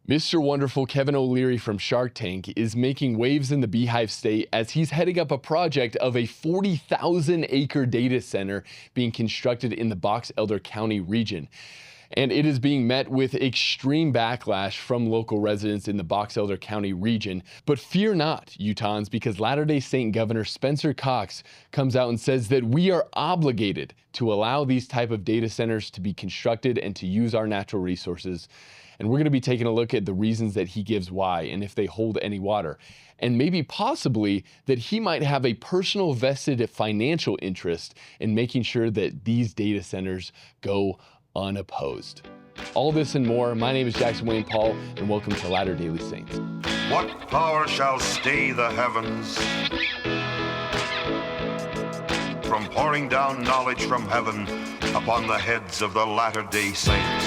Mr. Wonderful Kevin O'Leary from Shark Tank is making waves in the Beehive State as he's heading up a project of a 40,000 acre data center being constructed in the Box Elder County region. And it is being met with extreme backlash from local residents in the Box Elder County region. But fear not, Utahns, because Latter-day Saint Governor Spencer Cox comes out and says that we are obligated to allow these type of data centers to be constructed and to use our natural resources. And we're going to be taking a look at the reasons that he gives why and if they hold any water. And maybe possibly that he might have a personal vested financial interest in making sure that these data centers go unopposed. All this and more. My name is Jackson Wayne Paul, and welcome to Latter Daily Saints. What power shall stay the heavens from pouring down knowledge from heaven upon the heads of the Latter-day Saints?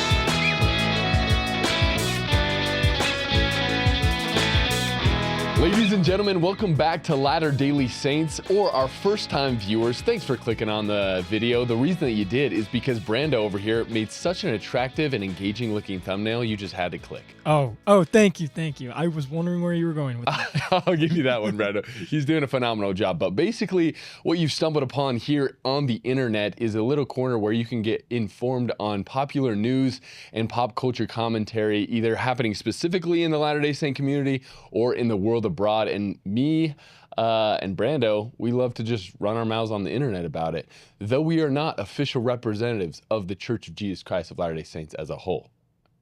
Ladies and gentlemen, welcome back to Latter Daily Saints, or our first-time viewers. Thanks for clicking on the video. The reason that you did is because Brando over here made such an attractive and engaging-looking thumbnail, you just had to click. Oh, thank you. I was wondering where you were going with that. I'll give you that one, Brando. He's doing a phenomenal job. But basically, what you've stumbled upon here on the internet is a little corner where you can get informed on popular news and pop culture commentary, either happening specifically in the Latter-day Saint community or in the world abroad. And me and Brando, we love to just run our mouths on the internet about it, though we are not official representatives of the Church of Jesus Christ of Latter-day Saints as a whole.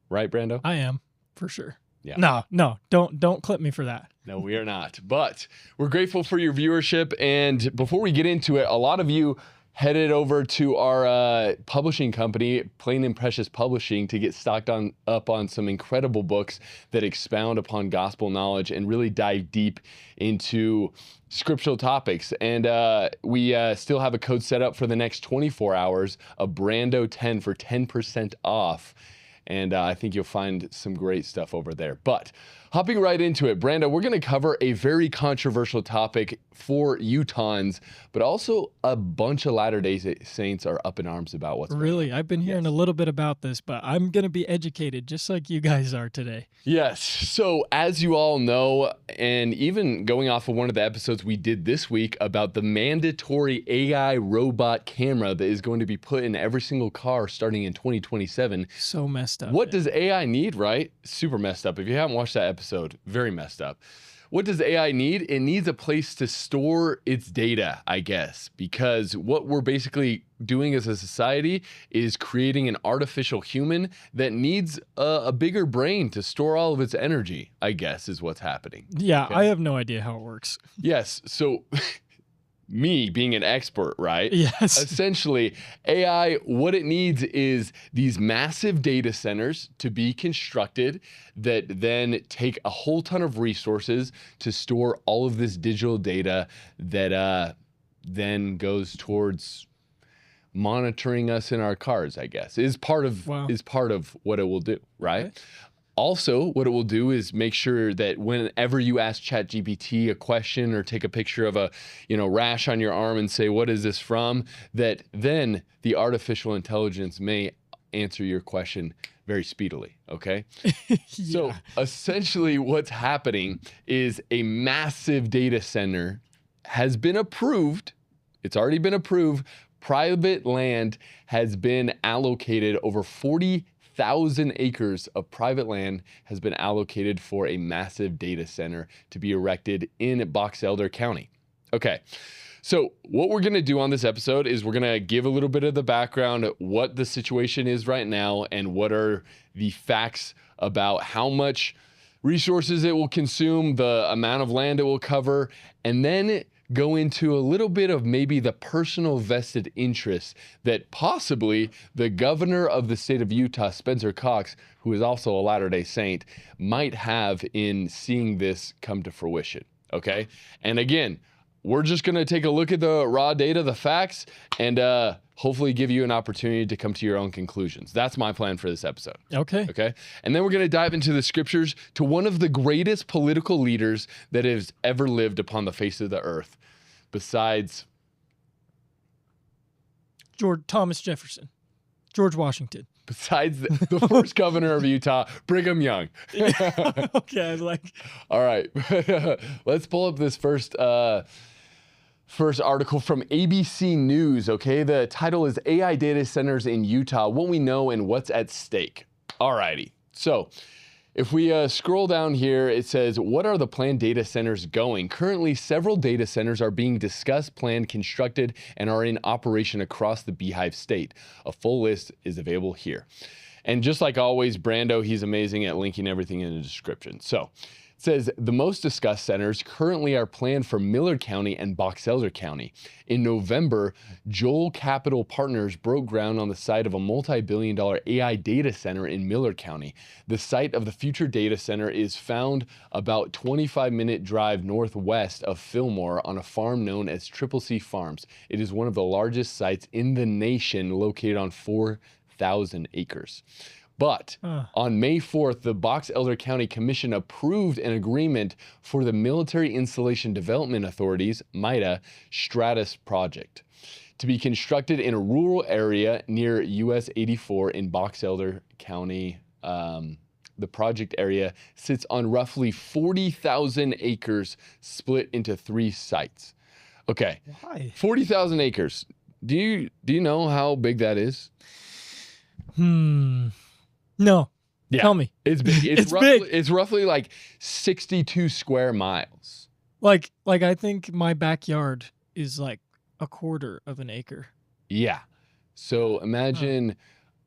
Right, Brando? I am, for sure. Yeah. No, don't clip me for that. No, we are not. But we're grateful for your viewership. And before we get into it, a lot of you headed over to our publishing company, Plain and Precious Publishing, to get stocked up on some incredible books that expound upon gospel knowledge and really dive deep into scriptural topics. And we still have a code set up for the next 24 hours, a Brando 10 for 10% off. And I think you'll find some great stuff over there. But hopping right into it, Brando, we're going to cover a very controversial topic for Utahns, but also a bunch of Latter-day Saints are up in arms about what's going on. Really? I've been hearing a little bit about this, but I'm going to be educated just like you guys are today. Yes. So as you all know, and even going off of one of the episodes we did this week about the mandatory AI robot camera that is going to be put in every single car starting in 2027. So messed up. What does AI need, right? Super messed up. If you haven't watched that episode, very messed up. What does AI need? It needs a place to store its data, I guess, because what we're basically doing as a society is creating an artificial human that needs a bigger brain to store all of its energy, I guess, is what's happening. Yeah, Okay? I have no idea how it works. Yes. So me being an expert, right? Yes. Essentially, AI, what it needs is these massive data centers to be constructed that then take a whole ton of resources to store all of this digital data that then goes towards monitoring us in our cars, I guess, is part of what it will do, right? Okay. Also, what it will do is make sure that whenever you ask ChatGPT a question or take a picture of a, rash on your arm and say, what is this from? That then the artificial intelligence may answer your question very speedily, okay? Yeah. So essentially what's happening is a massive data center has been approved. It's already been approved. Private land has been allocated. Over 40,000 acres of private land has been allocated for a massive data center to be erected in Box Elder County. Okay, so what we're going to do on this episode is we're going to give a little bit of the background, what the situation is right now, and what are the facts about how much resources it will consume, the amount of land it will cover, and then go into a little bit of maybe the personal vested interest that possibly the governor of the state of Utah, Spencer Cox, who is also a Latter-day Saint, might have in seeing this come to fruition, okay? And again, we're just gonna take a look at the raw data, the facts, and hopefully give you an opportunity to come to your own conclusions. That's my plan for this episode. Okay. And then we're going to dive into the scriptures to one of the greatest political leaders that has ever lived upon the face of the earth, besides Thomas Jefferson, George Washington. besides the first governor of Utah, Brigham Young. Okay, I was like, All right, let's pull up this first article from ABC News, okay? The title is AI Data Centers in Utah, What We Know and What's at Stake. All righty. So if we scroll down here, it says, what are the planned data centers going? Currently, several data centers are being discussed, planned, constructed, and are in operation across the Beehive State. A full list is available here. And just like always, Brando, he's amazing at linking everything in the description. So it says the most discussed centers currently are planned for Millard County and Box Elder County. In November, Joel Capital Partners broke ground on the site of a multi-billion-dollar AI data center in Millard County. The site of the future data center is found about 25-minute drive northwest of Fillmore on a farm known as Triple C Farms. It is one of the largest sites in the nation, located on 4,000 acres. But on May 4th, the Box Elder County Commission approved an agreement for the Military Installation Development Authority's MIDA Stratus project to be constructed in a rural area near US 84 in Box Elder County. The project area sits on roughly 40,000 acres split into 3 sites. Okay, why? 40,000 acres. Do you know how big that is? No. Yeah, Tell me. It's big. It's big. It's roughly like 62 square miles. Like I think my backyard is like a quarter of an acre. Yeah. So imagine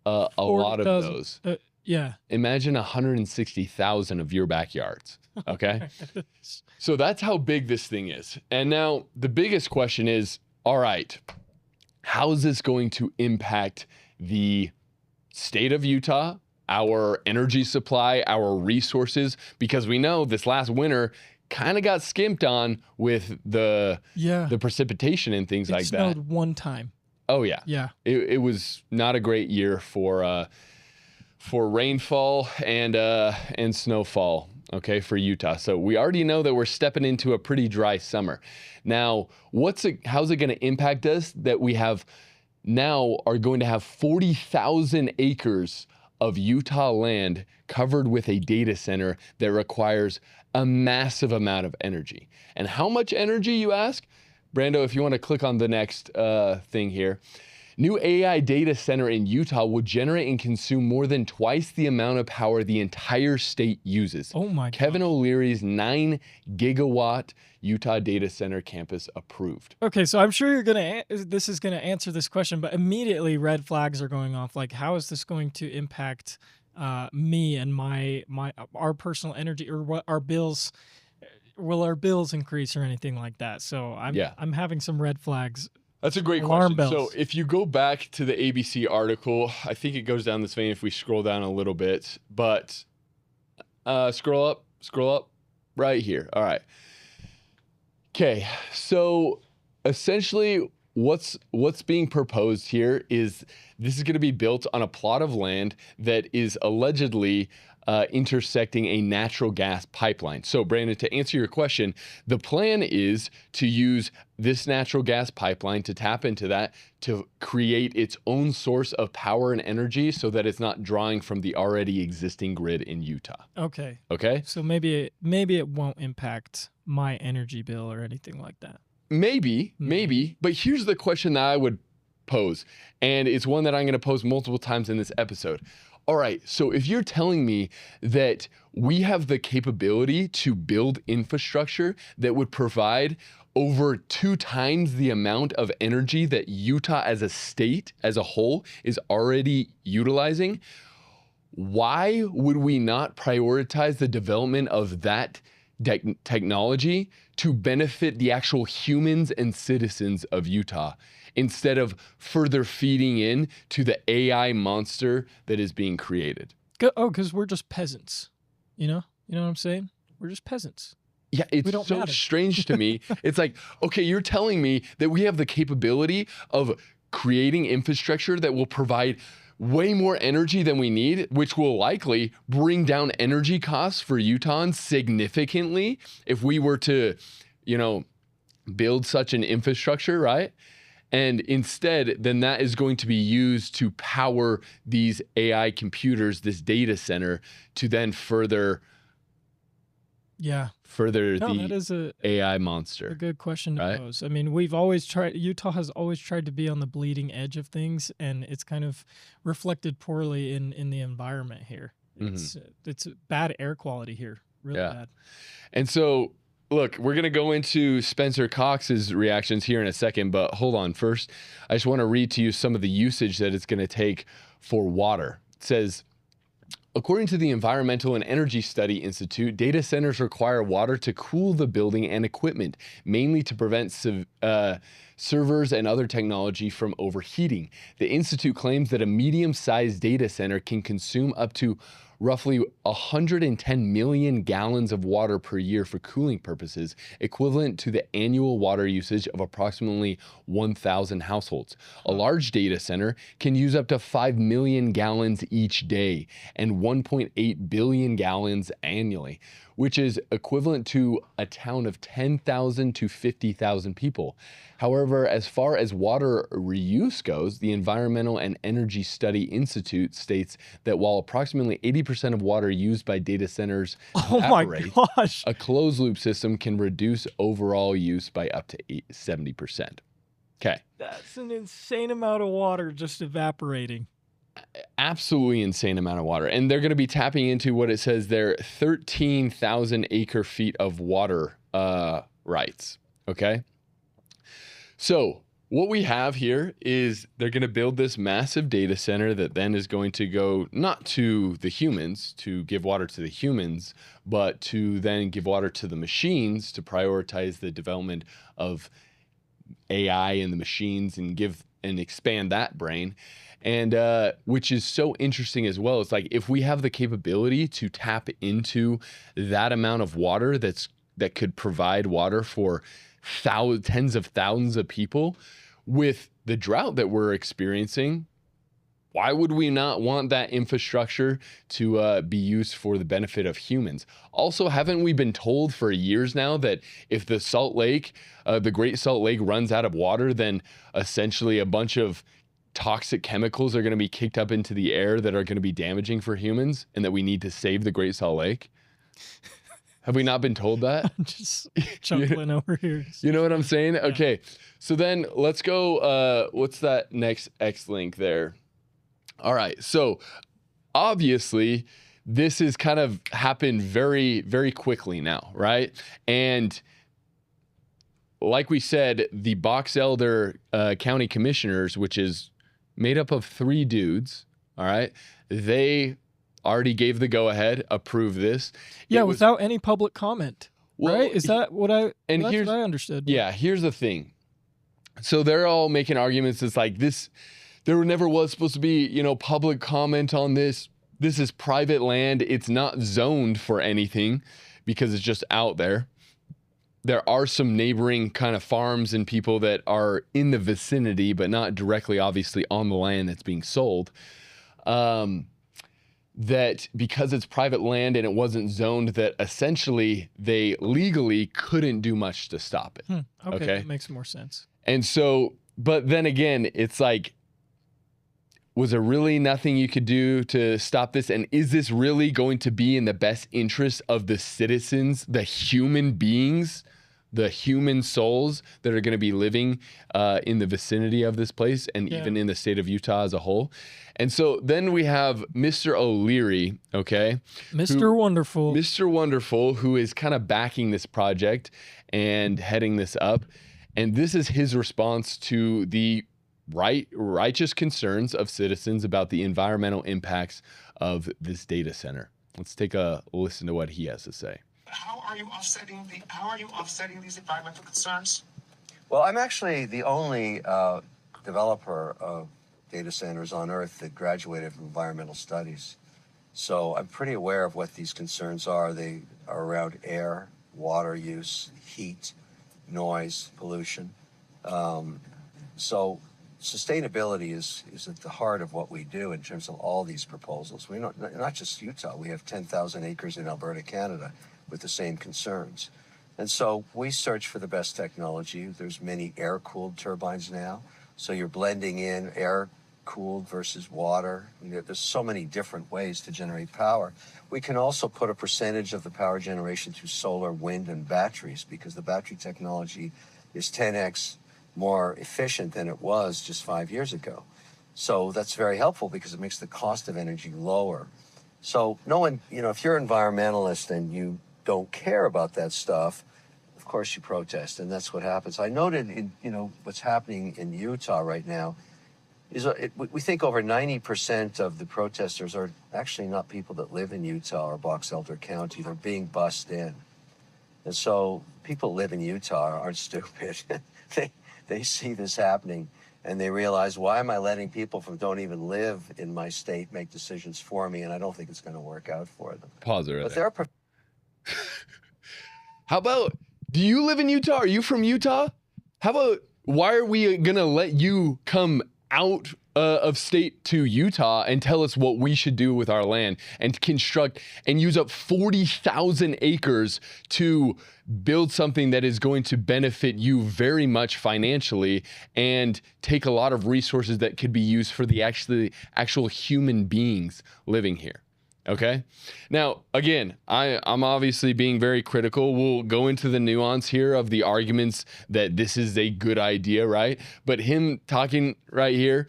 a lot of those. Yeah. Imagine 160,000 of your backyards. Okay. So that's how big this thing is. And now the biggest question is, all right, how is this going to impact the state of Utah, our energy supply, our resources? Because we know this last winter kind of got skimped on with the precipitation and things like that. It snowed one time. Oh yeah. Yeah. It was not a great year for rainfall and snowfall, okay, for Utah. So we already know that we're stepping into a pretty dry summer. Now, how's it going to impact us that we have now are going to have 40,000 acres of Utah land covered with a data center that requires a massive amount of energy? And how much energy, you ask? Brando, if you want to click on the next thing here. New AI data center in Utah will generate and consume more than twice the amount of power the entire state uses. Oh my God. Kevin O'Leary's 9 gigawatt Utah data center campus approved. Okay, so I'm sure this is gonna answer this question, but immediately red flags are going off. Like, how is this going to impact me and our personal energy, or what our bills? Will our bills increase or anything like that? So I'm having some red flags. That's a great Alarm question. bells. So if you go back to the ABC article, I think it goes down this vein if we scroll down a little bit, but scroll up right here. All right. Okay. So essentially what's being proposed here is this is going to be built on a plot of land that is allegedly intersecting a natural gas pipeline. So Brandon, to answer your question, the plan is to use this natural gas pipeline to tap into that to create its own source of power and energy so that it's not drawing from the already existing grid in Utah. Okay. Okay? So maybe it won't impact my energy bill or anything like that. Maybe. But here's the question that I would pose, and it's one that I'm going to pose multiple times in this episode. All right, so if you're telling me that we have the capability to build infrastructure that would provide over 2 times the amount of energy that Utah as a state, as a whole, is already utilizing, why would we not prioritize the development of that technology to benefit the actual humans and citizens of Utah, instead of further feeding in to the AI monster that is being created? Because we're just peasants. You know what I'm saying? We're just peasants. Yeah, it's so strange to me. It's like, okay, you're telling me that we have the capability of creating infrastructure that will provide way more energy than we need, which will likely bring down energy costs for Utahns significantly if we were to, build such an infrastructure, right? And instead, then that is going to be used to power these AI computers, this data center, to then further No, that the is a AI monster. good question to right? pose. I mean, we've always tried. Utah has always tried to be on the bleeding edge of things, and it's kind of reflected poorly in the environment here. It's bad air quality here, really Yeah. bad. And so, look, we're going to go into Spencer Cox's reactions here in a second, but hold on. First, I just want to read to you some of the usage that it's going to take for water. It says, according to the Environmental and Energy Study Institute, data centers require water to cool the building and equipment, mainly to prevent servers and other technology from overheating. The Institute claims that a medium-sized data center can consume up to roughly 110 million gallons of water per year for cooling purposes, equivalent to the annual water usage of approximately 1,000 households. A large data center can use up to 5 million gallons each day and 1.8 billion gallons annually, which is equivalent to a town of 10,000 to 50,000 people. However, as far as water reuse goes, the Environmental and Energy Study Institute states that while approximately 80% of water used by data centers evaporates, Oh my gosh. a closed loop system can reduce overall use by up to 70%. Okay. That's an insane amount of water just evaporating. Absolutely insane amount of water. And they're going to be tapping into what it says there, 13,000 acre feet of water rights. Okay. So what we have here is they're going to build this massive data center that then is going to go not to the humans to give water to the humans, but to then give water to the machines to prioritize the development of AI and the machines and give and expand that brain. And which is so interesting as well. It's like if we have the capability to tap into that amount of water that could provide water for tens of thousands of people with the drought that we're experiencing, why would we not want that infrastructure to be used for the benefit of humans? Also, haven't we been told for years now that if the Salt Lake, the Great Salt Lake runs out of water, then essentially a bunch of toxic chemicals are going to be kicked up into the air that are going to be damaging for humans and that we need to save the Great Salt Lake? Have we not been told that? I'm just chuckling over here. You know what I'm saying? Okay. So then let's go. What's that next X link there? All right. So obviously this has kind of happened very, very quickly now, right? And like we said, the Box Elder County Commissioners, which is made up of 3 dudes, all right? They already gave the go-ahead, approved this. Yeah, without any public comment, right? Is that what I? And that's here's what I understood. Yeah, here's the thing. So they're all making arguments. It's like this. There never was supposed to be, public comment on this. This is private land. It's not zoned for anything because it's just out there. There are some neighboring kind of farms and people that are in the vicinity, but not directly, obviously, on the land that's being sold. That because it's private land and it wasn't zoned, that essentially they legally couldn't do much to stop it. Okay, that makes more sense. And so, but then again, it's like, was there really nothing you could do to stop this? And is this really going to be in the best interest of the citizens, the human beings, the human souls that are going to be living in the vicinity of this place and even in the state of Utah as a whole? And so then we have Mr. O'Leary, okay? Mr. Wonderful. Mr. Wonderful, who is kind of backing this project and heading this up. And this is his response to the righteous concerns of citizens about the environmental impacts of this data center. Let's take a listen to what he has to say. How are you offsetting these environmental concerns? Well, I'm actually the only developer of data centers on Earth that graduated from environmental studies. So I'm pretty aware of what these concerns are. They are around air, water use, heat, noise, pollution. So sustainability is at the heart of what we do in terms of all these proposals. We're not just Utah. We have 10,000 acres in Alberta, Canada, with the same concerns. And so we search for the best technology. There's many air-cooled turbines now. So you're blending in air cooled versus water. There's so many different ways to generate power. We can also put a percentage of the power generation through solar, wind, and batteries, because the battery technology is 10x more efficient than it was just 5 years ago. So that's very helpful because it makes the cost of energy lower. So no one, if you're an environmentalist and you don't care about that stuff, of course you protest, and that's what happens. I noted what's happening in Utah right now is we think over 90% of the protesters are actually not people that live in Utah or Box Elder County. They're being bussed in. And so people who live in Utah aren't stupid. They see this happening and they realize, why am I letting people from don't even live in my state make decisions for me? And I don't think it's going to work out for them. Pause it right But there. there are How about, do you live in Utah? Are you from Utah? How about, why are we going to let you come out of state to Utah and tell us what we should do with our land and construct and use up 40,000 acres to build something that is going to benefit you very much financially and take a lot of resources that could be used for the actual human beings living here? Okay. Now, again, I'm obviously being very critical. We'll go into the nuance here of the arguments that this is a good idea, right? But him talking right here,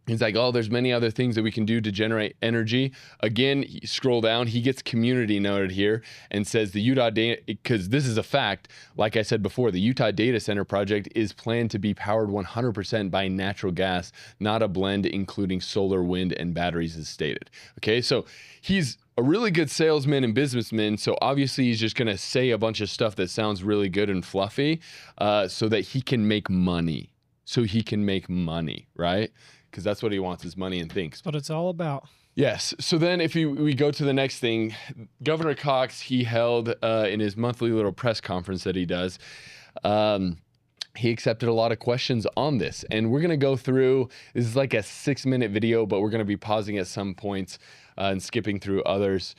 he's like, oh, there's many other things that we can do to generate energy. Again, scroll down, he gets community noted here and says the Utah data, because this is a fact, like I said before, the Utah data center project is planned to be powered 100% by natural gas, not a blend including solar, wind, and batteries as stated. Okay, so he's a really good salesman and businessman, so obviously he's just going to say a bunch of stuff that sounds really good and fluffy so that he can make money. Right? Because that's what he wants, is money and things. That's what it's all about. Yes. So then if we go to the next thing, Governor Cox, he held in his monthly little press conference that he does, he accepted a lot of questions on this. And we're going to go through, this is like a 6-minute video, but we're going to be pausing at some points and skipping through others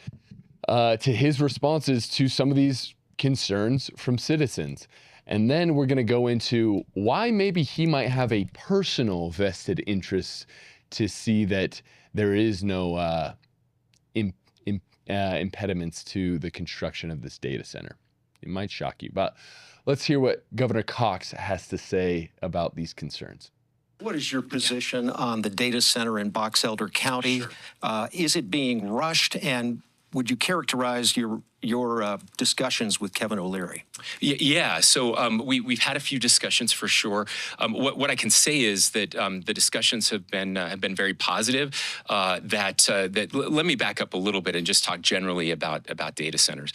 to his responses to some of these concerns from citizens. And then we're going to go into why maybe he might have a personal vested interest to see that there is no impediments to the construction of this data center. It might shock you, but let's hear what Governor Cox has to say about these concerns. What is your position on the data center in Box Elder County? Sure. Is it being rushed, and would you characterize your discussions with Kevin O'Leary? Yeah. So we've had a few discussions for sure. What I can say is that the discussions have been very positive. Let me back up a little bit and just talk generally about data centers.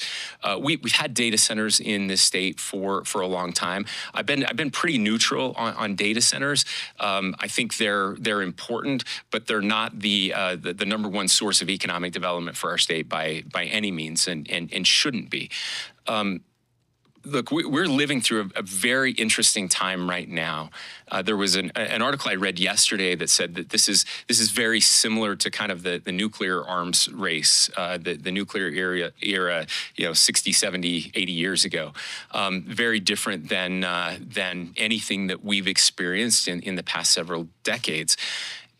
We've had data centers in this state for a long time. I've been pretty neutral on data centers. I think they're important, but they're not the number one source of economic development for our state by any means, and shouldn't be. Look, we're living through a very interesting time right now. There was an article I read yesterday that said that this is very similar to kind of the nuclear arms race, the nuclear era, 60, 70, 80 years ago. Very different than anything that we've experienced in the past several decades.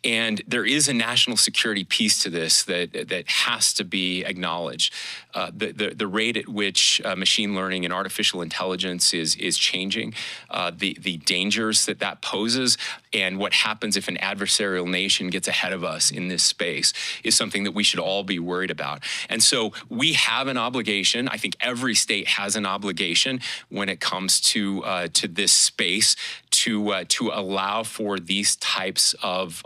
And there is a national security piece to this that has to be acknowledged. The rate at which machine learning and artificial intelligence is changing, the dangers that poses, and what happens if an adversarial nation gets ahead of us in this space is something that we should all be worried about. And so we have an obligation. I think every state has an obligation when it comes to this space to allow for these types of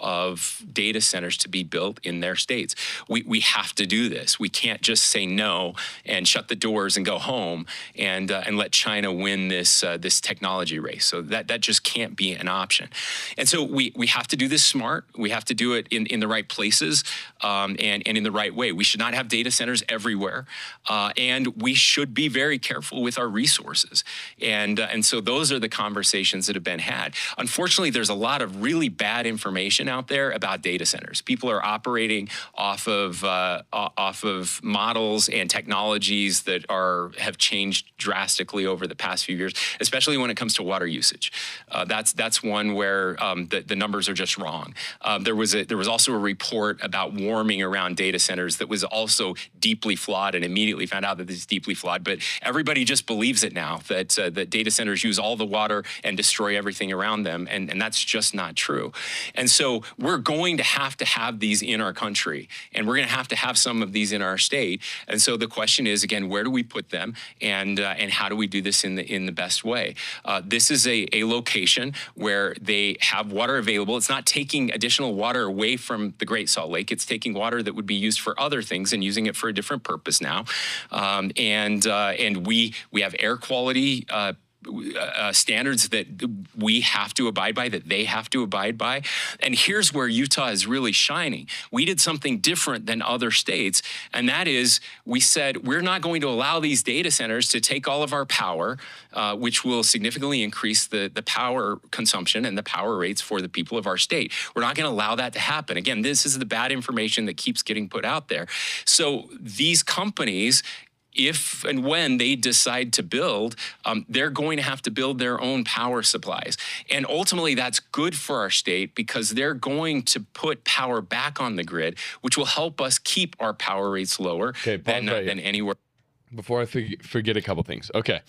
data centers to be built in their states. We have to do this. We can't just say no and shut the doors and go home and let China win this technology race. So that just can't be an option. And so we have to do this smart. We have to do it in the right places and in the right way. We should not have data centers everywhere, and we should be very careful with our resources. And so those are the conversations that have been had. Unfortunately, there's a lot of really bad information out there about data centers. People are operating off of models and technologies that have changed drastically over the past few years, especially when it comes to water usage. That's one where the numbers are just wrong. There was also a report about warming around data centers that was also deeply flawed, and immediately found out that this is deeply flawed. But everybody just believes it now, that data centers use all the water and destroy everything around them, and that's just not true. And so we're going to have these in our country, and we're going to have some of these in our state. And so the question is, again, where do we put them, and how do we do this in the best way? This is a location where they have water available. It's not taking additional water away from the Great Salt Lake. It's taking water that would be used for other things and using it for a different purpose now. And we have air quality standards that we have to abide by, that they have to abide by. And here's where Utah is really shining. We did something different than other states, and that is we said we're not going to allow these data centers to take all of our power, which will significantly increase the power consumption and the power rates for the people of our state. We're not going to allow that to happen. Again, this is the bad information that keeps getting put out there. So these companies, if and when they decide to build, they're going to have to build their own power supplies. And ultimately, that's good for our state because they're going to put power back on the grid, which will help us keep our power rates lower than anywhere. Before I forget a couple things. Okay.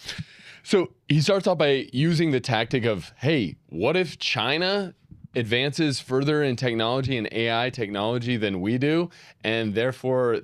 So he starts off by using the tactic of, hey, what if China advances further in technology and AI technology than we do, and therefore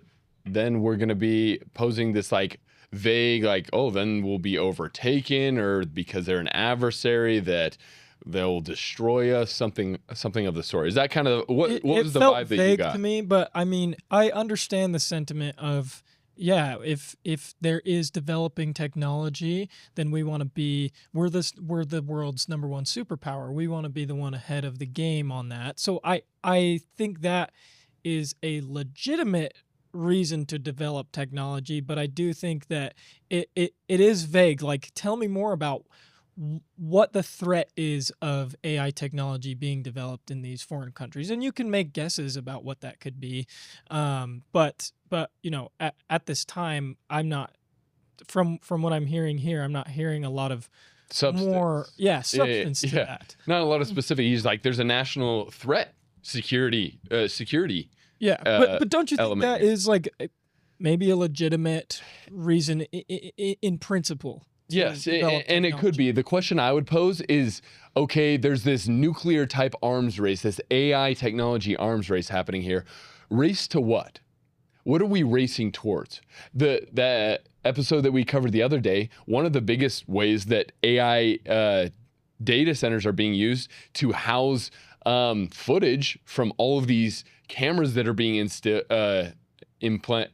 then we're going to be posing this like vague, like, oh, then we'll be overtaken, or because they're an adversary that they'll destroy us, something of the sort. Is that kind of what was the vibe that you got? It felt vague to me, but I mean, I understand the sentiment of, yeah, if there is developing technology, then we're the world's #1 superpower. We want to be the one ahead of the game on that. So I think that is a legitimate reason to develop technology, but I do think that it is vague. Like, tell me more about what the threat is of AI technology being developed in these foreign countries, and you can make guesses about what that could be. But you know, at this time, I'm not, from what I'm hearing here, I'm not hearing a lot of substance to that. Not a lot of specific. He's like, there's a national threat, security. Yeah, but don't you think that is like maybe a legitimate reason in principle? Yes, and it could be. The question I would pose is, okay, there's this nuclear type arms race, this AI technology arms race happening here. Race to what? What are we racing towards? The episode that we covered the other day, one of the biggest ways that AI data centers are being used to house footage from all of these cameras that are being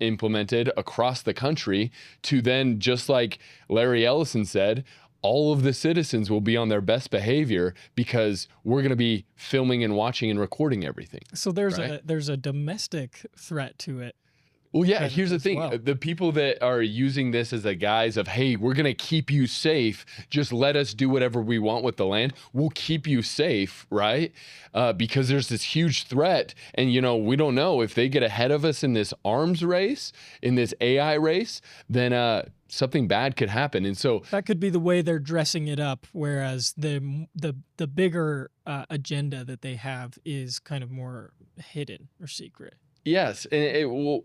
implemented across the country, to then, just like Larry Ellison said, all of the citizens will be on their best behavior because we're going to be filming and watching and recording everything. So there's a domestic threat to it. Well, yeah, here's the thing. Well, the people that are using this as a guise of, hey, we're going to keep you safe. Just let us do whatever we want with the land. We'll keep you safe, right? Because there's this huge threat. And, you know, we don't know if they get ahead of us in this arms race, in this AI race, then something bad could happen. And so that could be the way they're dressing it up, whereas the bigger agenda that they have is kind of more hidden or secret. Yes, and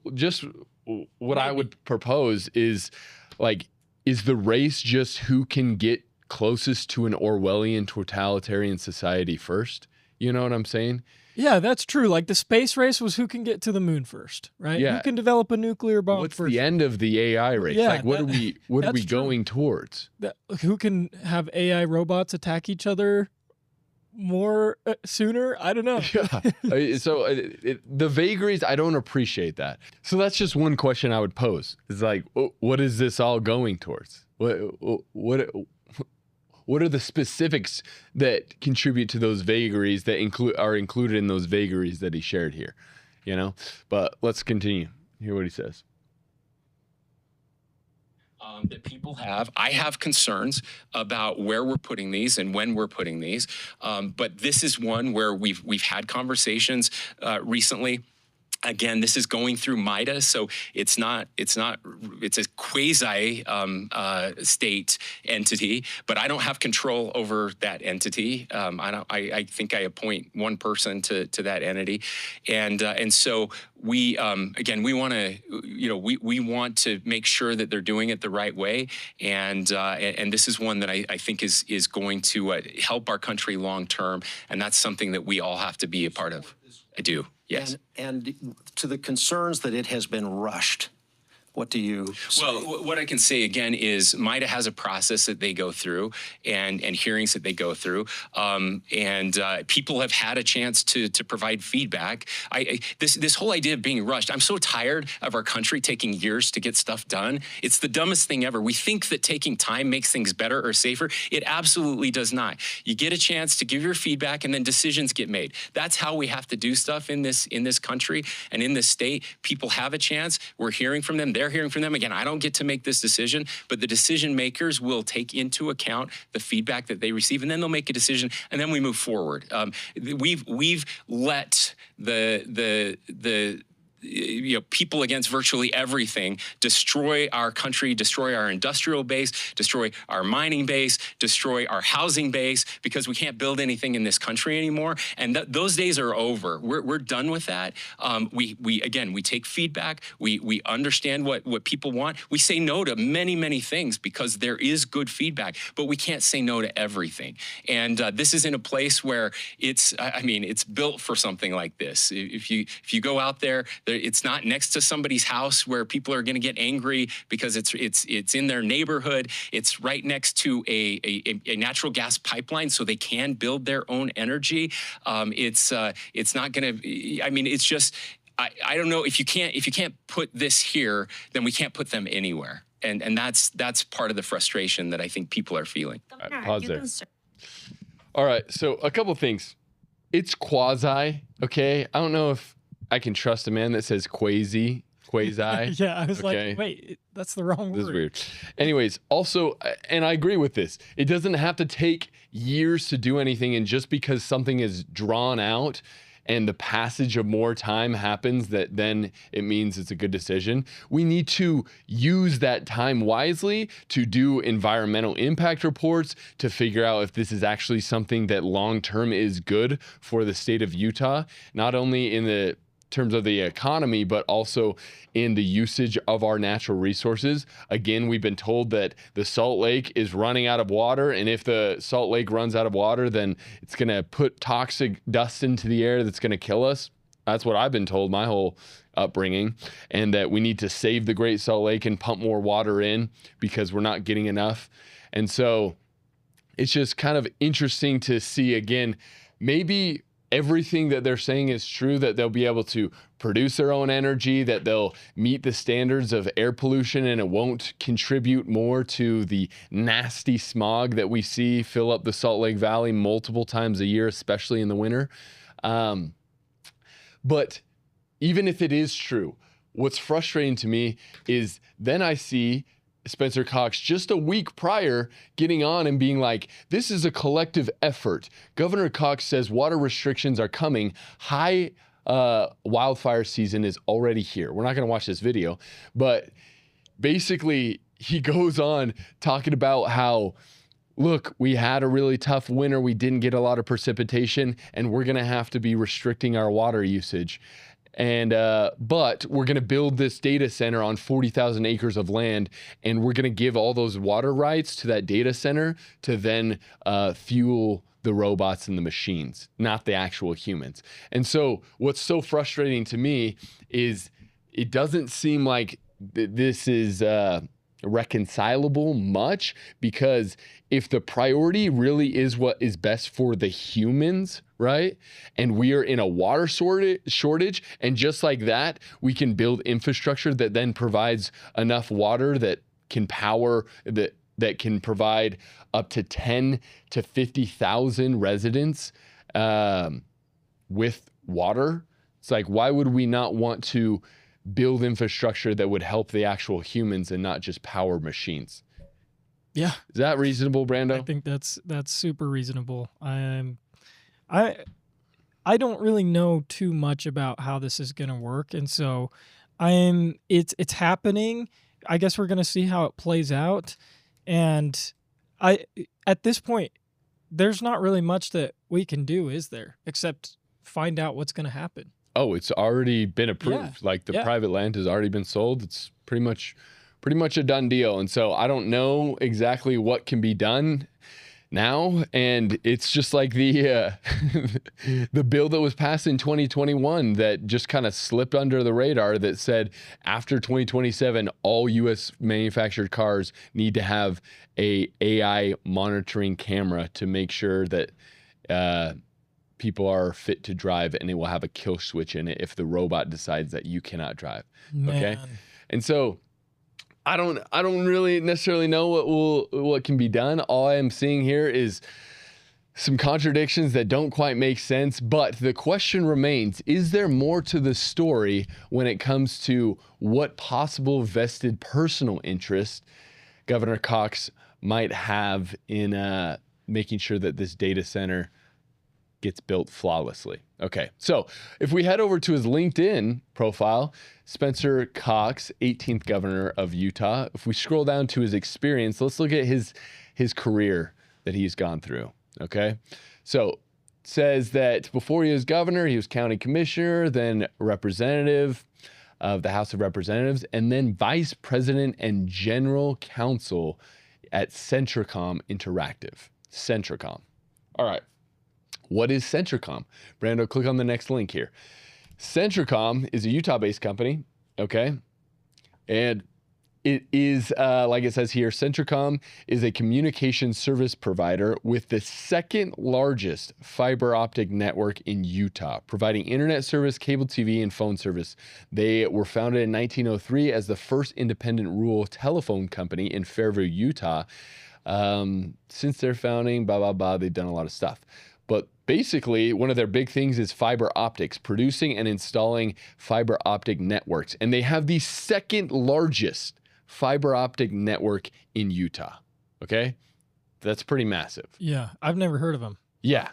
what I would propose is, like, is the race just who can get closest to an Orwellian totalitarian society first? You know what I'm saying? Yeah, that's true. Like, the space race was who can get to the moon first, right? Yeah. Who can develop a nuclear bomb What's first? the end of the AI race? Yeah, like, what are we going towards? Who can have AI robots attack each other more sooner? I don't know. Yeah. So the vagaries, I don't appreciate that. So that's just one question I would pose. It's like, what is this all going towards? What are the specifics that contribute to those vagaries that are included in those vagaries that he shared here? You know, but let's continue. Hear what he says. that people have. I have concerns about where we're putting these and when we're putting these. But this is one where we've had conversations recently. Again, this is going through MIDA, so it's a quasi state entity, but I don't have control over that entity. I think I appoint one person to that entity, and so we again we want to we want to make sure that they're doing it the right way, and this is one that I think is going to help our country long term, and that's something that we all have to be a part of. I do. Yes. And to the concerns that it has been rushed, what do you say? Well, what I can say again is MIDA has a process that they go through and hearings that they go through. People have had a chance to provide feedback. This whole idea of being rushed, I'm so tired of our country taking years to get stuff done. It's the dumbest thing ever. We think that taking time makes things better or safer. It absolutely does not. You get a chance to give your feedback and then decisions get made. That's how we have to do stuff in this country and in this state. People have a chance. We're hearing from them. They're hearing from them. Again, I don't get to make this decision, but the decision makers will take into account the feedback that they receive, and then they'll make a decision, and then we move forward. We've let the people against virtually everything destroy our country, destroy our industrial base, destroy our mining base, destroy our housing base, because we can't build anything in this country anymore. And those days are over. We're done with that. We take feedback. We understand what people want. We say no to many things because there is good feedback, but we can't say no to everything. And this is in a place where it's built for something like this. If you go out there, it's not next to somebody's house where people are going to get angry because it's in their neighborhood. It's right next to a natural gas pipeline, so they can build their own energy. It's not going to. I mean, it's just. I don't know, if you can't put this here, then we can't put them anywhere, and that's part of the frustration that I think people are feeling. Pause there. All right, so a couple things. It's quasi, okay? I don't know if I can trust a man that says quasi. Yeah, I was okay. like, wait, that's the wrong word. This is weird. Anyways, also, and I agree with this, it doesn't have to take years to do anything, and just because something is drawn out and the passage of more time happens, that then it means it's a good decision. We need to use that time wisely to do environmental impact reports, to figure out if this is actually something that long-term is good for the state of Utah, not only in the terms of the economy, but also in the usage of our natural resources. Again, we've been told that the Salt Lake is running out of water, and if the Salt Lake runs out of water, then it's going to put toxic dust into the air that's going to kill us. That's what I've been told my whole upbringing, and that we need to save the Great Salt Lake and pump more water in because we're not getting enough. And so it's just kind of interesting to see, again, maybe everything that they're saying is true, that they'll be able to produce their own energy, that they'll meet the standards of air pollution, and it won't contribute more to the nasty smog that we see fill up the Salt Lake Valley multiple times a year, especially in the winter. But even if it is true, what's frustrating to me is then I see Spencer Cox just a week prior getting on and being like, this is a collective effort. Governor Cox says water restrictions are coming. High wildfire season is already here. We're not going to watch this video, but basically he goes on talking about how, look, we had a really tough winter. We didn't get a lot of precipitation, and we're going to have to be restricting our water usage. And but we're going to build this data center on 40,000 acres of land, and we're going to give all those water rights to that data center to then fuel the robots and the machines, not the actual humans. And so what's so frustrating to me is it doesn't seem like this is reconcilable much, because if the priority really is what is best for the humans, right? And we are in a water shortage, and just like that, we can build infrastructure that then provides enough water that can power, that can provide up to 10 to 50,000 residents with water. It's like, why would we not want to build infrastructure that would help the actual humans and not just power machines. Yeah, Is that reasonable, Brando? I think that's super reasonable. I don't really know too much about how this is going to work, and so it's happening. I guess we're going to see how it plays out, and at this point, there's not really much that we can do, is there, except find out what's going to happen. Oh, it's already been approved. Yeah. Like the Yeah. private land has already been sold. It's pretty much a done deal. And so I don't know exactly what can be done now. And it's just like the the bill that was passed in 2021 that just kind of slipped under the radar that said after 2027, all U.S. manufactured cars need to have a AI monitoring camera to make sure that people are fit to drive, and it will have a kill switch in it if the robot decides that you cannot drive. Okay. Man. And so I don't really necessarily know what can be done. All I am seeing here is some contradictions that don't quite make sense, but the question remains, is there more to the story when it comes to what possible vested personal interest Governor Cox might have in making sure that this data center gets built flawlessly? Okay, so if we head over to his LinkedIn profile, Spencer Cox, 18th governor of Utah. If we scroll down to his experience, let's look at his career that he's gone through. Okay, so it says that before he was governor, he was county commissioner, then representative of the House of Representatives, and then vice president and general counsel at Centricom Interactive. Centricom. All right. What is Centricom? Brando, click on the next link here. Centricom is a Utah-based company, okay? And it is, like it says here, Centricom is a communication service provider with the second largest fiber optic network in Utah, providing internet service, cable TV, and phone service. They were founded in 1903 as the first independent rural telephone company in Fairview, Utah. Since their founding, they've done a lot of stuff. But basically, one of their big things is fiber optics, producing and installing fiber optic networks. And they have the second largest fiber optic network in Utah. Okay? That's pretty massive. Yeah, I've never heard of them. Yeah,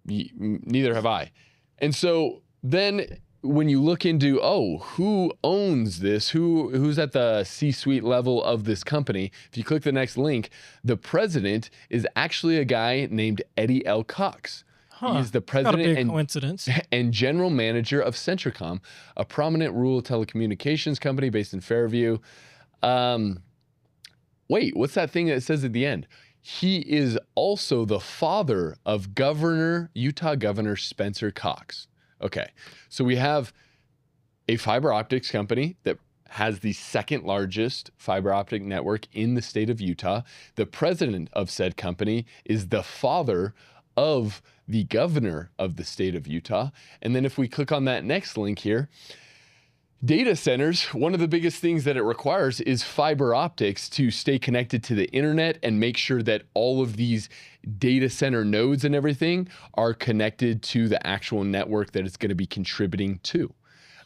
neither have I. And so then when you look into, who owns this? Who's at the C-suite level of this company? If you click the next link, the president is actually a guy named Eddie L. Cox. Huh. He's the Gotta be president a coincidence. and general manager of Centricom, a prominent rural telecommunications company based in Fairview. Wait, what's that thing that says at the end? He is also the father of Utah Governor Spencer Cox. Okay, so we have a fiber optics company that has the second largest fiber optic network in the state of Utah. The president of said company is the father of the governor of the state of Utah. And then if we click on that next link here, data centers, one of the biggest things that it requires is fiber optics to stay connected to the internet and make sure that all of these data center nodes and everything are connected to the actual network that it's going to be contributing to.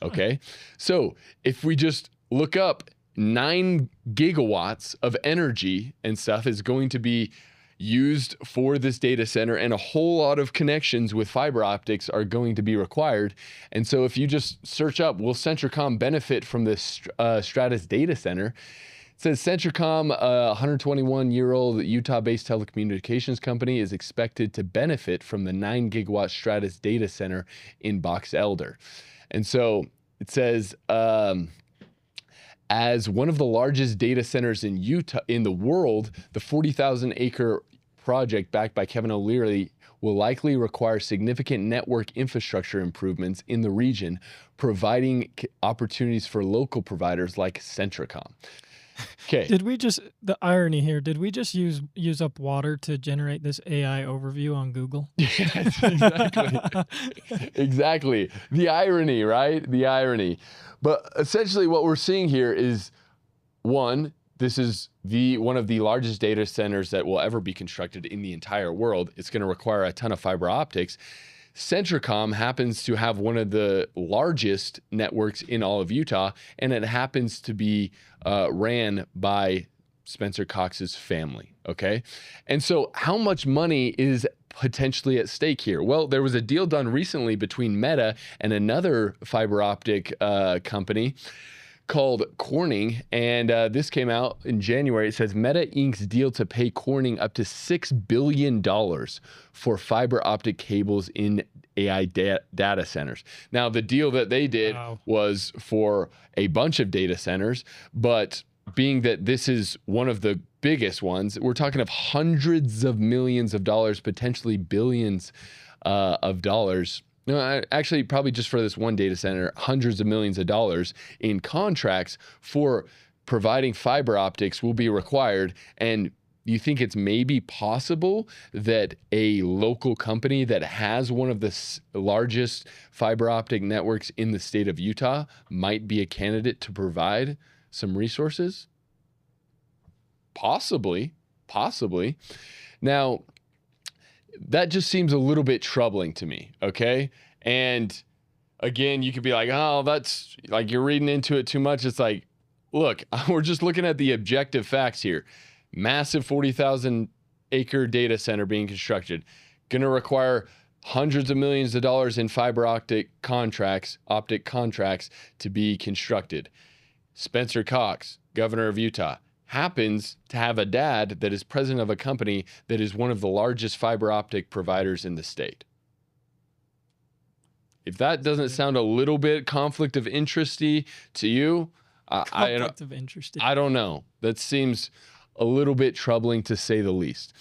Okay. So if we just look up 9 gigawatts of energy and stuff is going to be used for this data center, and a whole lot of connections with fiber optics are going to be required. And so if you just search up, will Centricom benefit from this Stratus data center? It says Centricom, a 121-year-old Utah-based telecommunications company, is expected to benefit from the 9 gigawatt Stratus data center in Box Elder. And so it says, as one of the largest data centers in Utah in the world, the 40,000 acre project backed by Kevin O'Leary will likely require significant network infrastructure improvements in the region, providing opportunities for local providers like Centricom. Okay. The irony here, did we just use up water to generate this AI overview on Google? Yes, exactly. Exactly. The irony, right? The irony. But essentially what we're seeing here is, one, this is one of the largest data centers that will ever be constructed in the entire world. It's going to require a ton of fiber optics. Centricom happens to have one of the largest networks in all of Utah, and it happens to be ran by Spencer Cox's family. Okay. And so how much money is potentially at stake here? Well, there was a deal done recently between Meta and another fiber optic company called Corning, and this came out in January. It says Meta Inc.'s deal to pay Corning up to $6 billion for fiber optic cables in AI data centers. Now, the deal that they did was for a bunch of data centers, but being that this is one of the biggest ones, we're talking of hundreds of millions of dollars, potentially billions of dollars. No, actually, probably just for this one data center, hundreds of millions of dollars in contracts for providing fiber optics will be required. And you think it's maybe possible that a local company that has one of the largest fiber optic networks in the state of Utah might be a candidate to provide some resources? Possibly. Now, that just seems a little bit troubling to me, okay? And again, you could be like, oh, that's like you're reading into it too much. It's like, look, we're just looking at the objective facts here. Massive 40,000 acre data center being constructed, going to require hundreds of millions of dollars in fiber optic contracts to be constructed. Spencer Cox, governor of Utah, happens to have a dad that is president of a company that is one of the largest fiber optic providers in the state. If that doesn't sound a little bit conflict of interesty to you, I don't know. That seems a little bit troubling to say the least.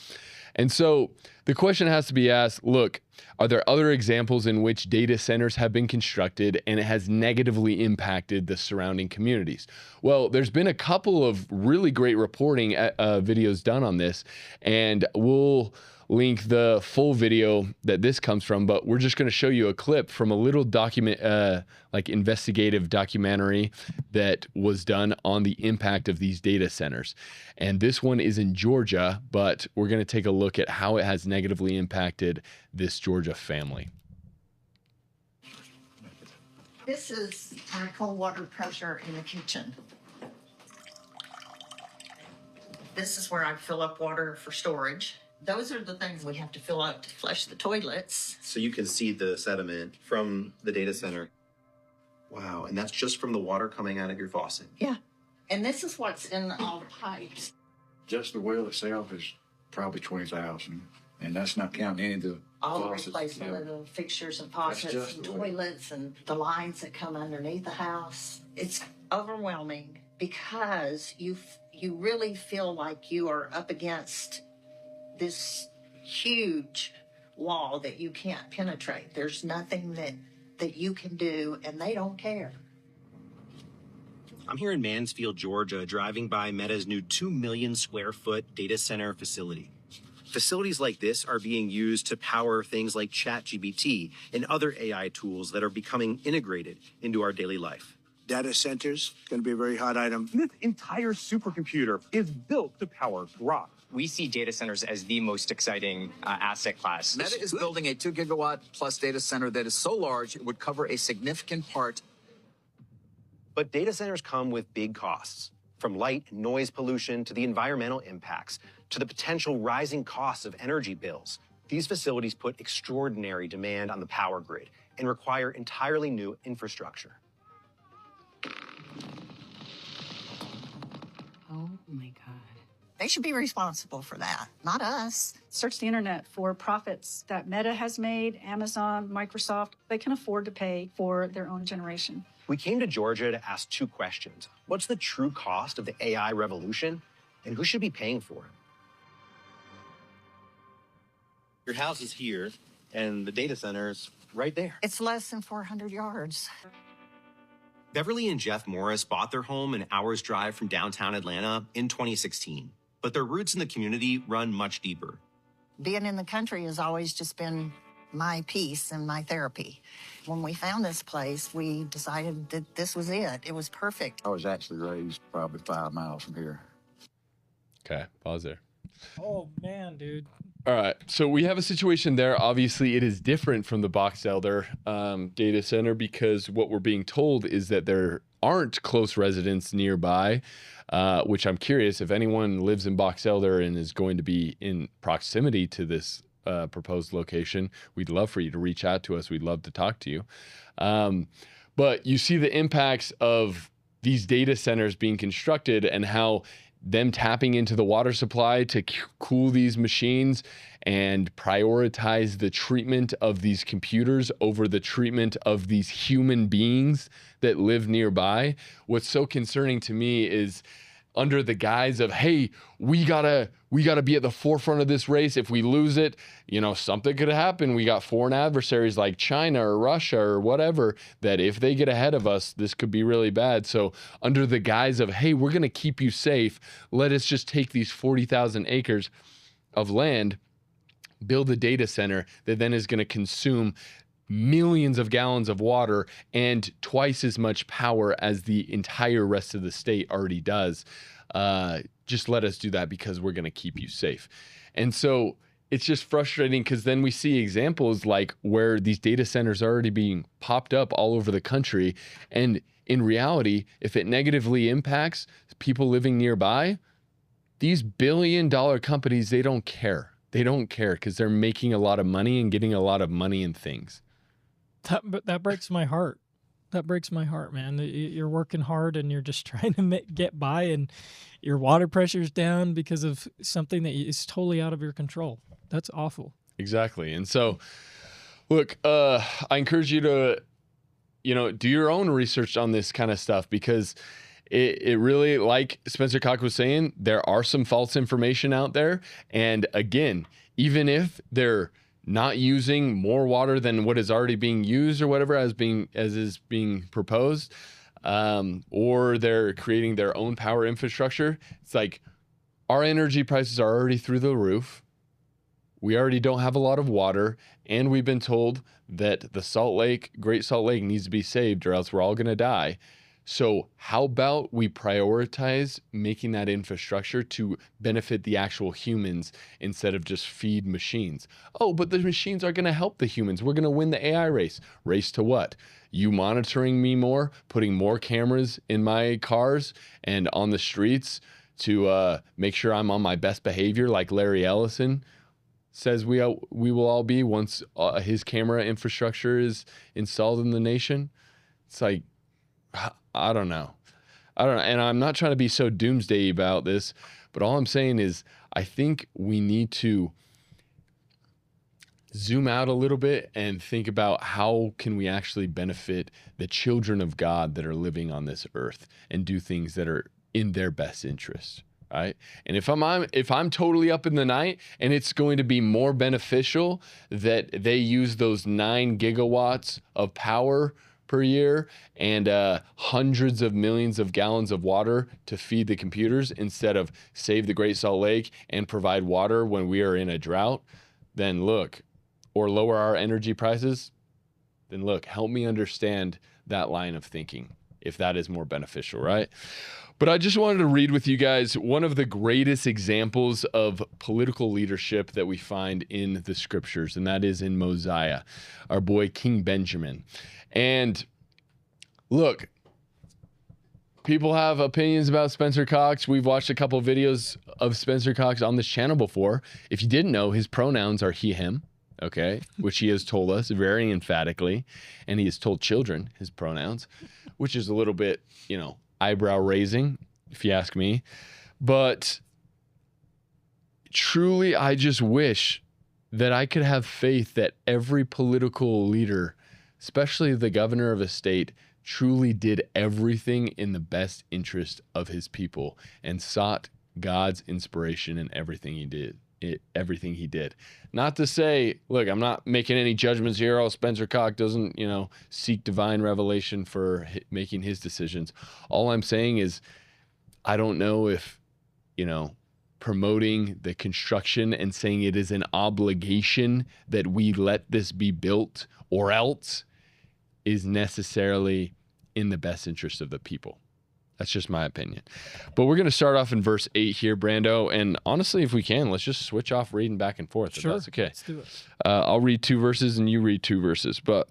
And so the question has to be asked, look, are there other examples in which data centers have been constructed and it has negatively impacted the surrounding communities? Well, there's been a couple of really great reporting videos done on this, and we'll link the full video that this comes from, but we're just going to show you a clip from a little investigative documentary that was done on the impact of these data centers. And this one is in Georgia, but we're going to take a look at how it has negatively impacted this Georgia family. This is our cold water pressure in the kitchen. This is where I fill up water for storage. Those are the things we have to fill up to flush the toilets. So you can see the sediment from the data center. Wow, and that's just from the water coming out of your faucet. Yeah, and this is what's in all the pipes. Just the well itself is probably $20,000, and that's not counting any of the all the faucets, replacement of the fixtures and faucets and toilets and the lines that come underneath the house. It's overwhelming because you really feel like you are up against this huge wall that you can't penetrate. There's nothing that you can do, and they don't care. I'm here in Mansfield, Georgia, driving by Meta's new 2 million square foot data center facility. Facilities like this are being used to power things like ChatGPT and other AI tools that are becoming integrated into our daily life. Data centers going to be a very hot item. This entire supercomputer is built to power Grok. We see data centers as the most exciting asset class. Meta is building a 2 gigawatt plus data center that is so large it would cover a significant part. But data centers come with big costs, from light and noise pollution to the environmental impacts to the potential rising costs of energy bills. These facilities put extraordinary demand on the power grid and require entirely new infrastructure. Oh my God. They should be responsible for that, not us. Search the internet for profits that Meta has made, Amazon, Microsoft. They can afford to pay for their own generation. We came to Georgia to ask two questions. What's the true cost of the AI revolution, and who should be paying for it? Your house is here, and the data center is right there. It's less than 400 yards. Beverly and Jeff Morris bought their home an hour's drive from downtown Atlanta in 2016, but their roots in the community run much deeper. Being in the country has always just been my peace and my therapy. When we found this place, we decided that this was it. It was perfect. I was actually raised probably 5 miles from here. Okay, pause there. Oh man, dude. All right. So we have a situation there. Obviously, it is different from the Box Elder data center because what we're being told is that there aren't close residents nearby, which I'm curious if anyone lives in Box Elder and is going to be in proximity to this proposed location. We'd love for you to reach out to us. We'd love to talk to you. But you see the impacts of these data centers being constructed and how them tapping into the water supply to cool these machines and prioritize the treatment of these computers over the treatment of these human beings that live nearby. What's so concerning to me is under the guise of, hey, we gotta be at the forefront of this race. If we lose it, something could happen. We got foreign adversaries like China or Russia or whatever, that if they get ahead of us, this could be really bad. So under the guise of, hey, we're gonna keep you safe, let us just take these 40,000 acres of land, build a data center that then is gonna consume millions of gallons of water and twice as much power as the entire rest of the state already does. Just let us do that because we're going to keep you safe. And so it's just frustrating because then we see examples like where these data centers are already being popped up all over the country. And in reality, if it negatively impacts people living nearby, these billion-dollar companies, they don't care. They don't care because they're making a lot of money and getting a lot of money in things. That breaks my heart. That breaks my heart, man. You're working hard and you're just trying to get by, and your water pressure's down because of something that is totally out of your control. That's awful. Exactly. And so, look, I encourage you to, do your own research on this kind of stuff because it really, like Spencer Cox was saying, there are some false information out there. And again, even if they're not using more water than what is already being used or whatever as is being proposed, or they're creating their own power infrastructure. It's like our energy prices are already through the roof. We already don't have a lot of water, and we've been told that the Great Salt Lake needs to be saved or else we're all going to die. So how about we prioritize making that infrastructure to benefit the actual humans instead of just feed machines? Oh, but the machines are going to help the humans. We're going to win the AI race. Race to what? You monitoring me more, putting more cameras in my cars and on the streets to make sure I'm on my best behavior like Larry Ellison says we will all be once his camera infrastructure is installed in the nation. It's like, I don't know. And I'm not trying to be so doomsday about this, but all I'm saying is I think we need to zoom out a little bit and think about how can we actually benefit the children of God that are living on this earth and do things that are in their best interest, right? And if I'm totally up in the night and it's going to be more beneficial that they use those 9 gigawatts of power per year and hundreds of millions of gallons of water to feed the computers instead of save the Great Salt Lake and provide water when we are in a drought, then look, or lower our energy prices, then look, help me understand that line of thinking if that is more beneficial, right? But I just wanted to read with you guys one of the greatest examples of political leadership that we find in the scriptures, and that is in Mosiah, our boy King Benjamin. And look, people have opinions about Spencer Cox. We've watched a couple of videos of Spencer Cox on this channel before. If you didn't know, his pronouns are he, him, okay, which he has told us very emphatically. And he has told children his pronouns, which is a little bit, eyebrow raising, if you ask me. But truly, I just wish that I could have faith that every political leader, especially the governor of a state, truly did everything in the best interest of his people and sought God's inspiration in everything he did. Not to say, look, I'm not making any judgments here. Oh, Spencer Cox doesn't, seek divine revelation for making his decisions. All I'm saying is, I don't know if, promoting the construction and saying it is an obligation that we let this be built or else is necessarily in the best interest of the people. That's just my opinion. But we're going to start off in verse 8 here, Brando. And honestly, if we can, let's just switch off reading back and forth. Sure. If that's okay. Let's do it. I'll read 2 verses and you read 2 verses. But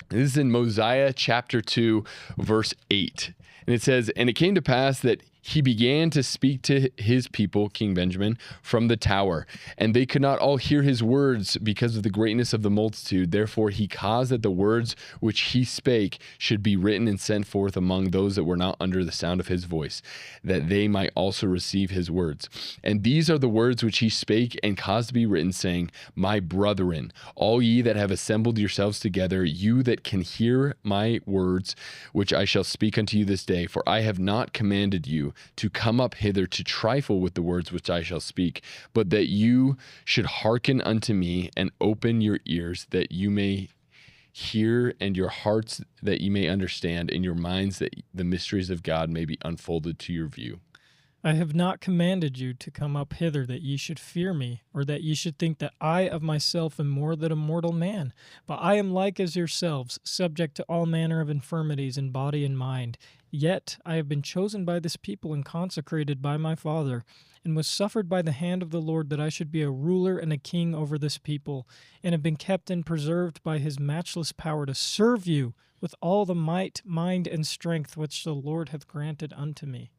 this is in Mosiah chapter 2, verse 8. And it says, "And it came to pass that he began to speak to his people, King Benjamin, from the tower. And they could not all hear his words because of the greatness of the multitude. Therefore he caused that the words which he spake should be written and sent forth among those that were not under the sound of his voice, that they might also receive his words. And these are the words which he spake and caused to be written, saying, My brethren, all ye that have assembled yourselves together, you that can hear my words, which I shall speak unto you this day, for I have not commanded you to come up hither to trifle with the words which I shall speak, but that you should hearken unto me and open your ears, that you may hear, and your hearts that you may understand, and your minds that the mysteries of God may be unfolded to your view. I have not commanded you to come up hither that ye should fear me, or that ye should think that I of myself am more than a mortal man. But I am like as yourselves, subject to all manner of infirmities in body and mind. Yet I have been chosen by this people and consecrated by my Father, and was suffered by the hand of the Lord that I should be a ruler and a king over this people, and have been kept and preserved by his matchless power to serve you with all the might, mind, and strength which the Lord hath granted unto me.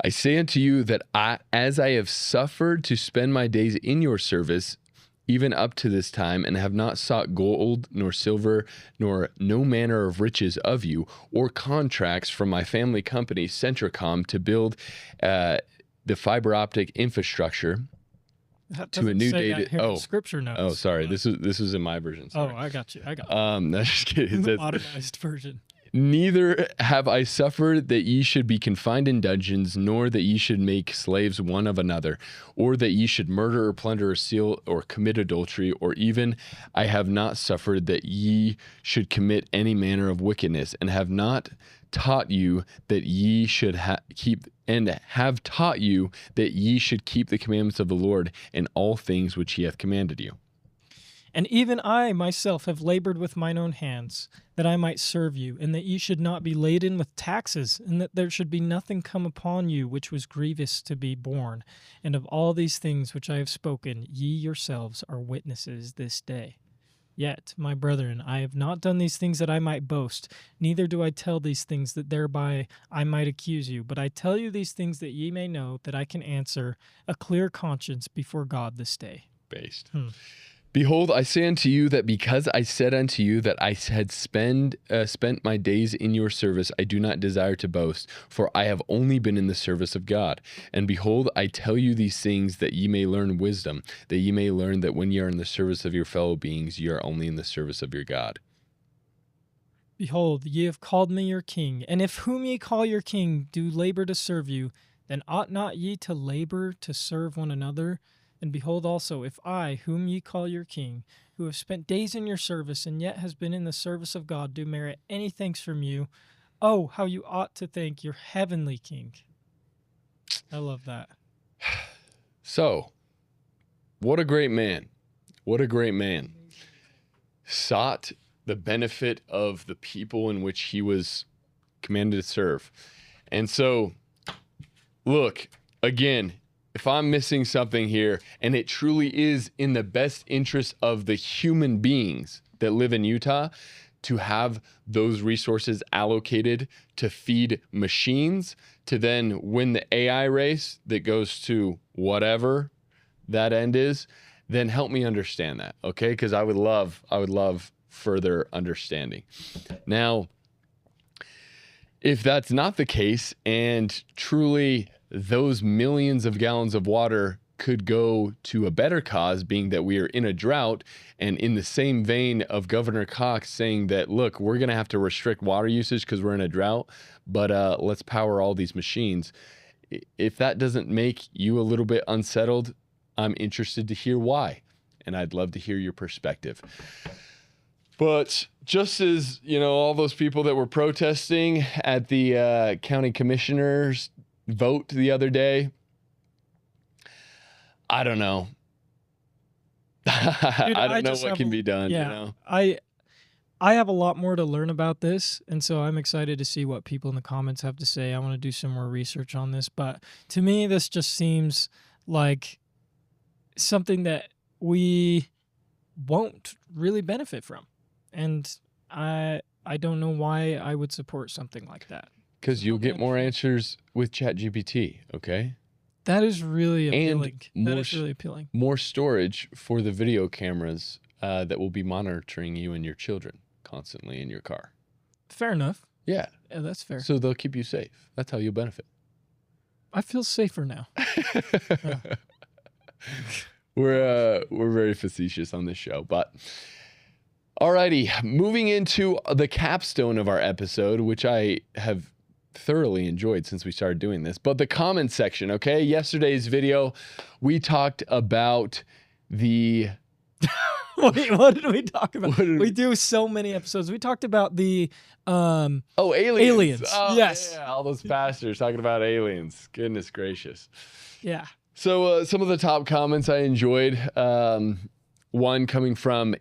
I say unto you that as I have suffered to spend my days in your service, even up to this time, and have not sought gold, nor silver, nor no manner of riches of you, or contracts from my family company, Centricom, to build the fiber optic infrastructure to a new data. Scripture notes. Oh, sorry. This is in my version. Sorry. Oh, I got you. No, just kidding. It says, modernized version. Neither have I suffered that ye should be confined in dungeons, nor that ye should make slaves one of another, or that ye should murder or plunder or steal or commit adultery, or even I have not suffered that ye should commit any manner of wickedness, and have not taught you that ye should keep the commandments of the Lord in all things which he hath commanded you. And even I myself have labored with mine own hands, that I might serve you, and that ye should not be laden with taxes, and that there should be nothing come upon you which was grievous to be borne. And of all these things which I have spoken, ye yourselves are witnesses this day. Yet, my brethren, I have not done these things that I might boast, neither do I tell these things that thereby I might accuse you, but I tell you these things that ye may know that I can answer a clear conscience before God this day. Based. Behold, I say unto you that because I said unto you that I had spent my days in your service, I do not desire to boast, for I have only been in the service of God. And behold, I tell you these things that ye may learn wisdom, that ye may learn that when ye are in the service of your fellow beings, ye are only in the service of your God. Behold, ye have called me your king, and if whom ye call your king do labor to serve you, then ought not ye to labor to serve one another? And behold also, if I, whom ye call your king, who have spent days in your service, and yet has been in the service of God, do merit any thanks from you, oh, how you ought to thank your heavenly king. I love that. So, what a great man. What a great man. Sought the benefit of the people in which he was commanded to serve. And so, look, again, if I'm missing something here, and it truly is in the best interest of the human beings that live in Utah to have those resources allocated to feed machines to then win the AI race that goes to whatever that end is, then help me understand that, okay? Because I would love further understanding. Now, if that's not the case, and truly those millions of gallons of water could go to a better cause, being that we are in a drought, and in the same vein of Governor Cox saying that, look, we're going to have to restrict water usage because we're in a drought, but let's power all these machines. If that doesn't make you a little bit unsettled, I'm interested to hear why, and I'd love to hear your perspective. But just as, all those people that were protesting at the county commissioners vote the other day, I don't know. Dude, I don't know what can be done. Yeah, I have a lot more to learn about this, and so I'm excited to see what people in the comments have to say. I want to do some more research on this, but to me, this just seems like something that we won't really benefit from, and I don't know why I would support something like that. Because you'll get more answers with ChatGPT, okay? That is really appealing. And That is really appealing. More storage for the video cameras that will be monitoring you and your children constantly in your car. Fair enough. Yeah. Yeah, that's fair. So they'll keep you safe. That's how you'll benefit. I feel safer now. We're very facetious on this show, but alrighty, moving into the capstone of our episode, which I have thoroughly enjoyed since we started doing this, but the comment section, okay? Yesterday's video, we talked about the... Wait, what did we talk about? We do so many episodes. We talked about the... aliens. Aliens. Oh, yes. Yeah, all those pastors talking about aliens. Goodness gracious. Yeah. So some of the top comments I enjoyed. One coming from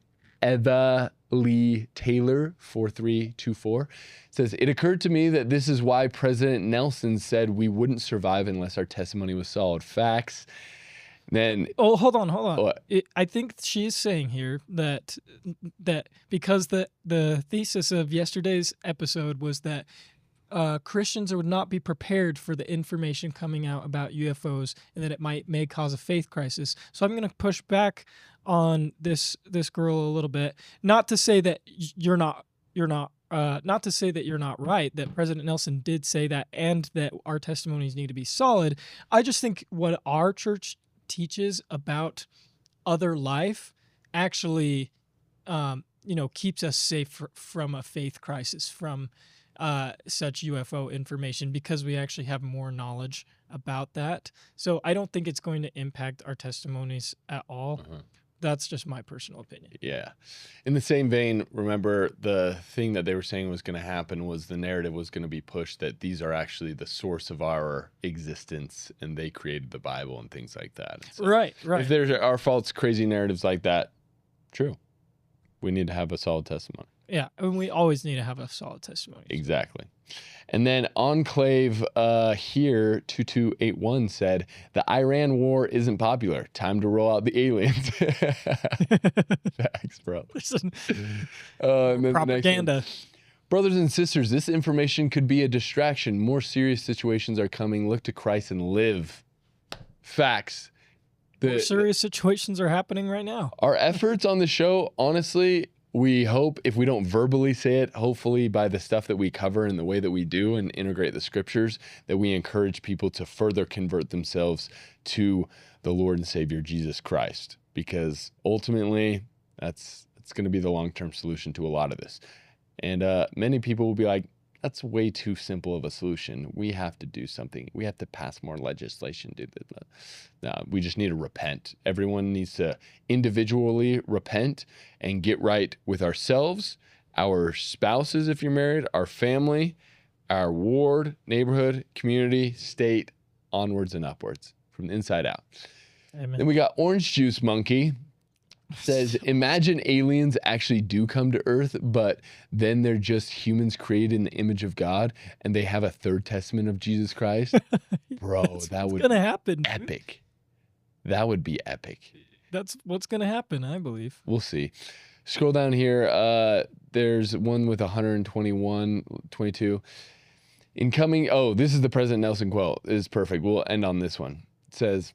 Eva Lee Taylor 4324 says, "It occurred to me that this is why President Nelson said we wouldn't survive unless our testimony was solid. Facts." Then hold on. What? I think she's saying here that because the thesis of yesterday's episode was that Christians would not be prepared for the information coming out about UFOs, and that it may cause a faith crisis. So I'm going to push back on this girl a little bit. Not to say that you're not right, that President Nelson did say that, and that our testimonies need to be solid. I just think what our church teaches about other life actually, keeps us safe from a faith crisis, from such UFO information, because we actually have more knowledge about that. So I don't think it's going to impact our testimonies at all. That's just my personal opinion. Yeah. In the same vein, remember the thing that they were saying was going to happen was the narrative was going to be pushed that these are actually the source of our existence and they created the Bible and things like that. So right. If there are false, crazy narratives like that, true. We need to have a solid testimony. Yeah, and we always need to have a solid testimony. Exactly. And then Enclave here, 2281 said, "The Iran war isn't popular. Time to roll out the aliens." Facts, bro. And then Propaganda. "Brothers and sisters, this information could be a distraction. More serious situations are coming. Look to Christ and live." Facts. More serious situations are happening right now. Our efforts on the show, honestly, we hope, if we don't verbally say it, hopefully by the stuff that we cover and the way that we do and integrate the scriptures, that we encourage people to further convert themselves to the Lord and Savior Jesus Christ, because ultimately it's going to be the long-term solution to a lot of this. And many people will be like, that's way too simple of a solution. We have to do something. We have to pass more legislation. No, we just need to repent. Everyone needs to individually repent and get right with ourselves, our spouses if you're married, our family, our ward, neighborhood, community, state, onwards and upwards, from the inside out. Amen. Then we got Orange Juice Monkey. Says, "Imagine aliens actually do come to Earth, but then they're just humans created in the image of God, and they have a third testament of Jesus Christ." Bro, that would be happen. Epic. That would be epic. That's what's going to happen, I believe. We'll see. Scroll down here. There's one with 122. Incoming. Oh, this is the President Nelson quote. It is perfect. We'll end on this one. It says,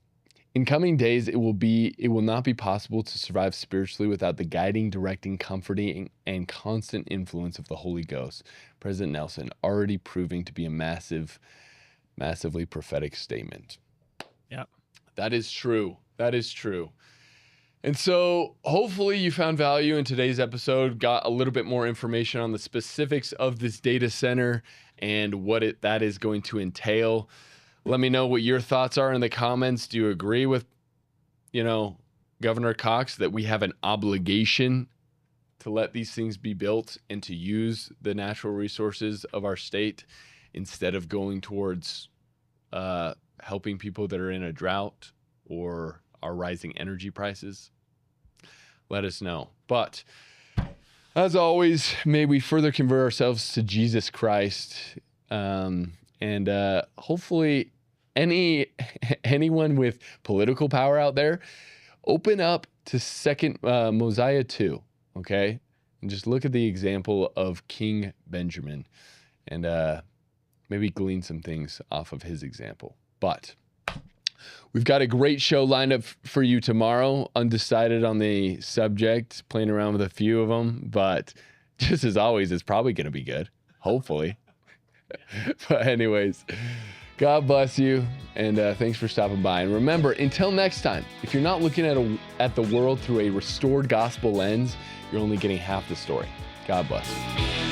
"In coming days, it will not be possible to survive spiritually without the guiding, directing, comforting, and constant influence of the Holy Ghost." President Nelson, already proving to be a massively prophetic statement. Yeah. That is true. That is true. And so hopefully you found value in today's episode, got a little bit more information on the specifics of this data center and what that is going to entail. Let me know what your thoughts are in the comments. Do you agree with, Governor Cox, that we have an obligation to let these things be built and to use the natural resources of our state instead of going towards helping people that are in a drought or our rising energy prices? Let us know. But As always, may we further convert ourselves to Jesus Christ, and hopefully anyone with political power out there, open up to Second Mosiah 2, okay? And just look at the example of King Benjamin and maybe glean some things off of his example. But we've got a great show lined up for you tomorrow. Undecided on the subject, playing around with a few of them, but just as always, it's probably going to be good, hopefully. But anyways, God bless you, and thanks for stopping by. And remember, until next time, if you're not looking at the world through a restored gospel lens, you're only getting half the story. God bless you.